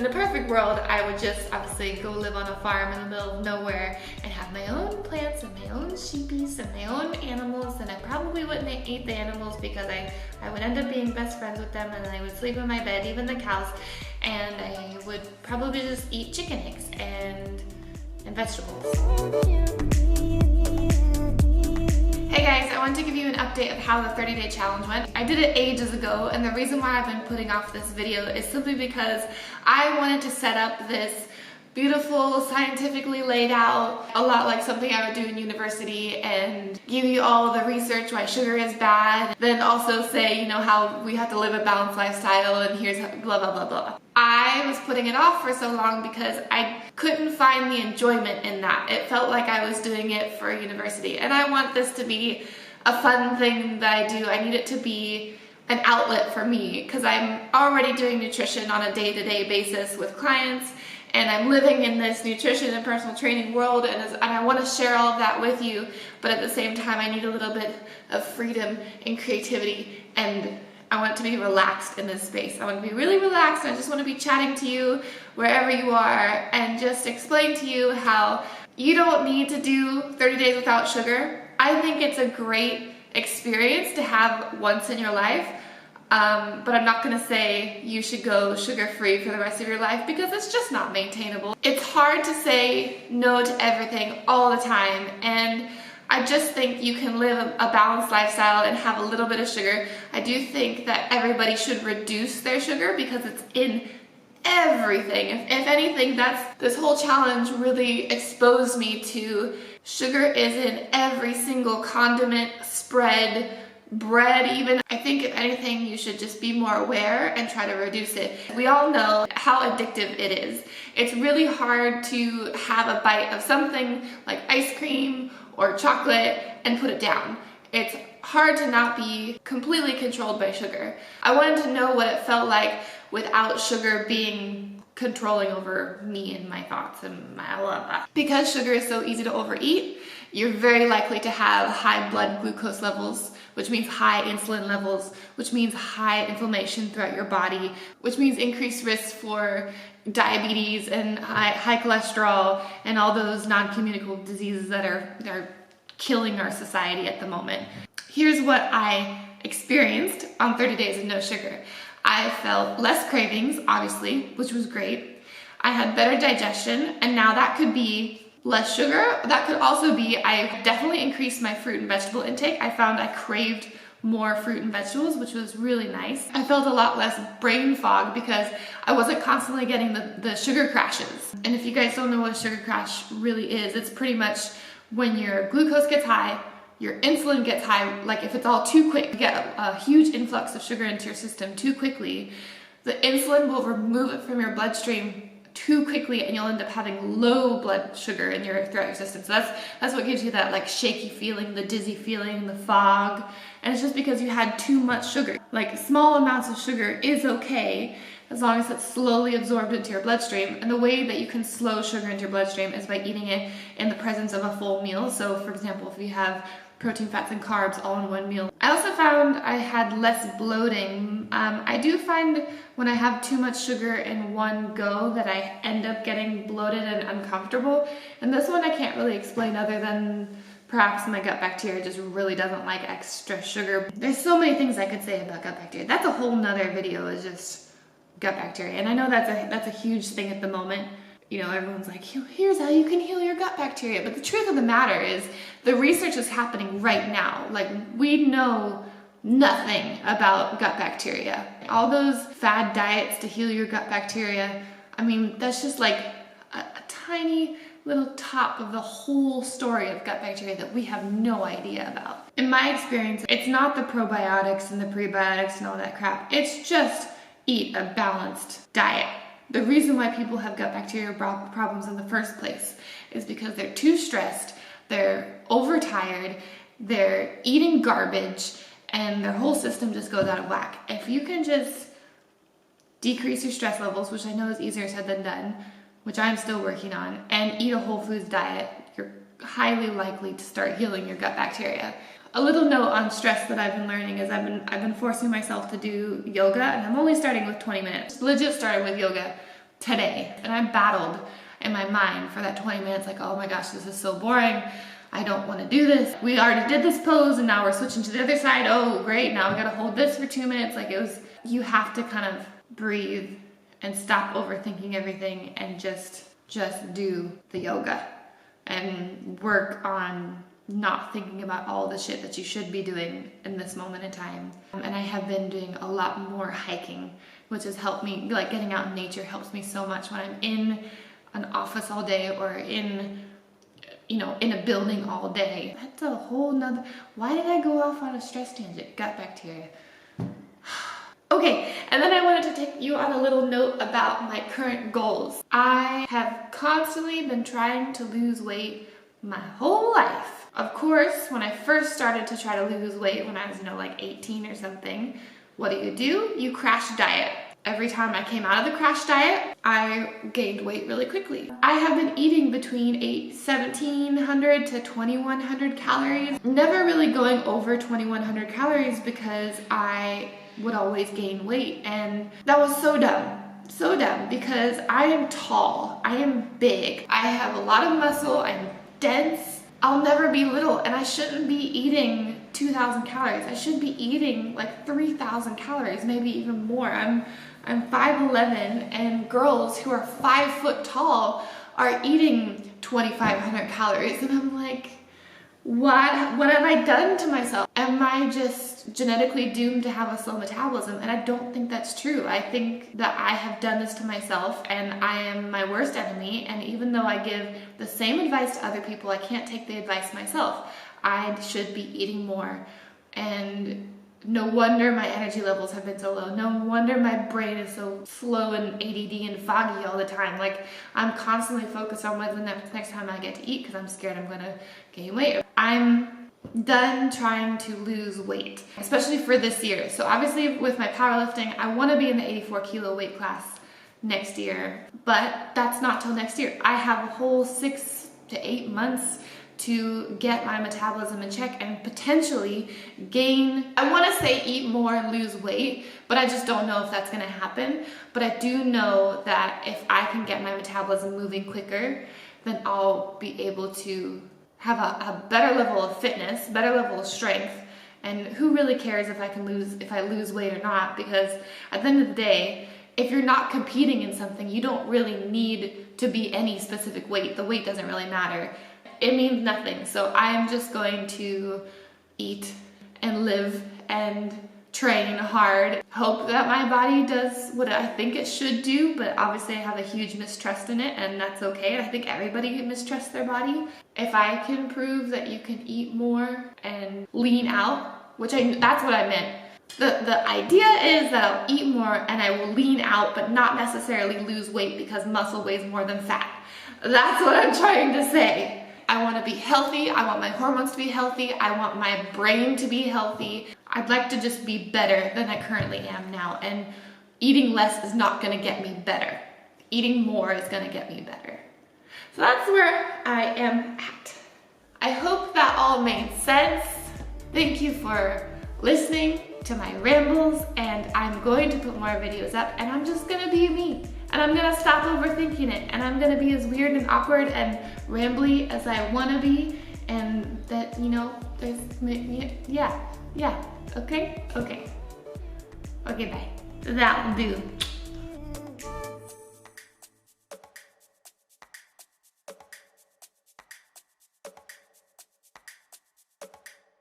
In a perfect world, I would just obviously go live on a farm in the middle of nowhere and have my own plants and my own sheepies and my own animals, and I probably wouldn't eat the animals because I would end up being best friends with them, and I would sleep in my bed, even the cows, and I would probably just eat chicken eggs and vegetables. Hey guys, I wanted to give you an update of how the 30-day challenge went. I did it ages ago, and the reason why I've been putting off this video is simply because I wanted to set up this beautiful, scientifically laid out, a lot like something I would do in university, and give you all the research why sugar is bad, then also say, you know, how we have to live a balanced lifestyle and here's how, blah, blah, blah, blah. I was putting it off for so long because I couldn't find the enjoyment in that. It felt like I was doing it for university, and I want this to be a fun thing that I do. I need it to be an outlet for me because I'm already doing nutrition on a day-to-day basis with clients, and I'm living in this nutrition and personal training world, and I want to share all of that with you, but at the same time I need a little bit of freedom and creativity, and I want to be relaxed in this space. I want to be really relaxed, and I just want to be chatting to you wherever you are and just explain to you how you don't need to do 30 days without sugar. I think it's a great experience to have once in your life. But I'm not gonna say you should go sugar-free for the rest of your life because it's just not maintainable. It's hard to say no to everything all the time, and I just think you can live a balanced lifestyle and have a little bit of sugar. I do think that everybody should reduce their sugar because it's in everything. If anything, this whole challenge really exposed me to sugar is in every single condiment, spread, bread even. I think if anything, you should just be more aware and try to reduce it. We all know how addictive it is. It's really hard to have a bite of something like ice cream or chocolate and put it down. It's hard to not be completely controlled by sugar. I wanted to know what it felt like without sugar being controlling over me and my thoughts and my blah. Because sugar is so easy to overeat, you're very likely to have high blood glucose levels, which means high insulin levels, which means high inflammation throughout your body, which means increased risk for diabetes and high cholesterol and all those non-communicable diseases that are killing our society at the moment. Here's what I experienced on 30 days of no sugar. I felt less cravings, obviously, which was great. I had better digestion, and now that could be less sugar. That could also be, I definitely increased my fruit and vegetable intake. I found I craved more fruit and vegetables, which was really nice. I felt a lot less brain fog because I wasn't constantly getting the sugar crashes. And if you guys don't know what a sugar crash really is, it's pretty much when your glucose gets high, your insulin gets high, like if it's all too quick, you get a huge influx of sugar into your system too quickly, the insulin will remove it from your bloodstream too quickly, and you'll end up having low blood sugar throughout your system. So that's what gives you that like shaky feeling, the dizzy feeling, the fog, and it's just because you had too much sugar. Like small amounts of sugar is okay as long as it's slowly absorbed into your bloodstream, and the way that you can slow sugar into your bloodstream is by eating it in the presence of a full meal. So for example, if you have protein, fats, and carbs all in one meal. I also found I had less bloating. I do find when I have too much sugar in one go that I end up getting bloated and uncomfortable. And this one I can't really explain other than perhaps my gut bacteria just really doesn't like extra sugar. There's so many things I could say about gut bacteria. That's a whole nother video, is just gut bacteria. And I know that's a huge thing at the moment. You know, everyone's like, here's how you can heal your gut bacteria. But the truth of the matter is the research is happening right now. Like, we know nothing about gut bacteria. All those fad diets to heal your gut bacteria, I mean, that's just like a tiny little top of the whole story of gut bacteria that we have no idea about. In my experience, it's not the probiotics and the prebiotics and all that crap. It's just eat a balanced diet. The reason why people have gut bacteria problems in the first place is because they're too stressed, they're overtired, they're eating garbage, and their whole system just goes out of whack. If you can just decrease your stress levels, which I know is easier said than done, which I'm still working on, and eat a whole foods diet, you're highly likely to start healing your gut bacteria. A little note on stress that I've been learning is I've been forcing myself to do yoga, and I'm only starting with 20 minutes. Legit started with yoga today. And I battled in my mind for that 20 minutes, like, oh my gosh, this is so boring. I don't want to do this. We already did this pose and now we're switching to the other side. Oh, great, now we gotta hold this for 2 minutes. Like, it was, you have to kind of breathe and stop overthinking everything and just do the yoga and work on not thinking about all the shit that you should be doing in this moment in time. And I have been doing a lot more hiking, which has helped me, like getting out in nature helps me so much when I'm in an office all day or in a building all day. That's a whole nother, why did I go off on a stress tangent? Gut bacteria. Okay, and then I wanted to take you on a little note about my current goals. I have constantly been trying to lose weight my whole life. Of course, when I first started to try to lose weight when I was, like 18 or something, what do? You crash diet. Every time I came out of the crash diet, I gained weight really quickly. I have been eating between 1,700 to 2,100 calories. Never really going over 2,100 calories because I would always gain weight. And that was so dumb. So dumb because I am tall, I am big, I have a lot of muscle, I'm dense. I'll never be little and I shouldn't be eating 2,000 calories. I should be eating like 3,000 calories, maybe even more. I'm 5'11", and girls who are 5 foot tall are eating 2,500 calories, and I'm like, what have I done to myself? Am I just genetically doomed to have a slow metabolism? And I don't think that's true. I think that I have done this to myself and I am my worst enemy, and even though I give the same advice to other people, I can't take the advice myself. I should be eating more, and no wonder my energy levels have been so low. No wonder my brain is so slow and ADD and foggy all the time. Like, I'm constantly focused on when's the next time I get to eat because I'm scared I'm gonna gain weight. I'm done trying to lose weight, especially for this year. So obviously with my powerlifting, I wanna be in the 84 kilo weight class next year, but that's not till next year. I have a whole 6 to 8 months to get my metabolism in check and potentially gain, I want to say eat more and lose weight, but I just don't know if that's going to happen. But I do know that if I can get my metabolism moving quicker, then I'll be able to have a better level of fitness, better level of strength. And who really cares if I lose weight or not? Because at the end of the day, if you're not competing in something, you don't really need to be any specific weight. The weight doesn't really matter. It means nothing. So I'm just going to eat and live and train hard. Hope that my body does what I think it should do, but obviously I have a huge mistrust in it, and that's okay. I think everybody mistrusts their body. If I can prove that you can eat more and lean out, that's what I meant. The idea is that I'll eat more and I will lean out, but not necessarily lose weight because muscle weighs more than fat. That's what I'm trying to say. I want to be healthy. I want my hormones to be healthy. I want my brain to be healthy. I'd like to just be better than I currently am now. And eating less is not going to get me better. Eating more is going to get me better. So that's where I am at. I hope that all made sense. Thank you for listening to my rambles, and I'm going to put more videos up, and I'm just going to be me. And I'm gonna stop overthinking it, and I'm gonna be as weird and awkward and rambly as I wanna be, and that, there's, yeah, okay, bye. That'll do.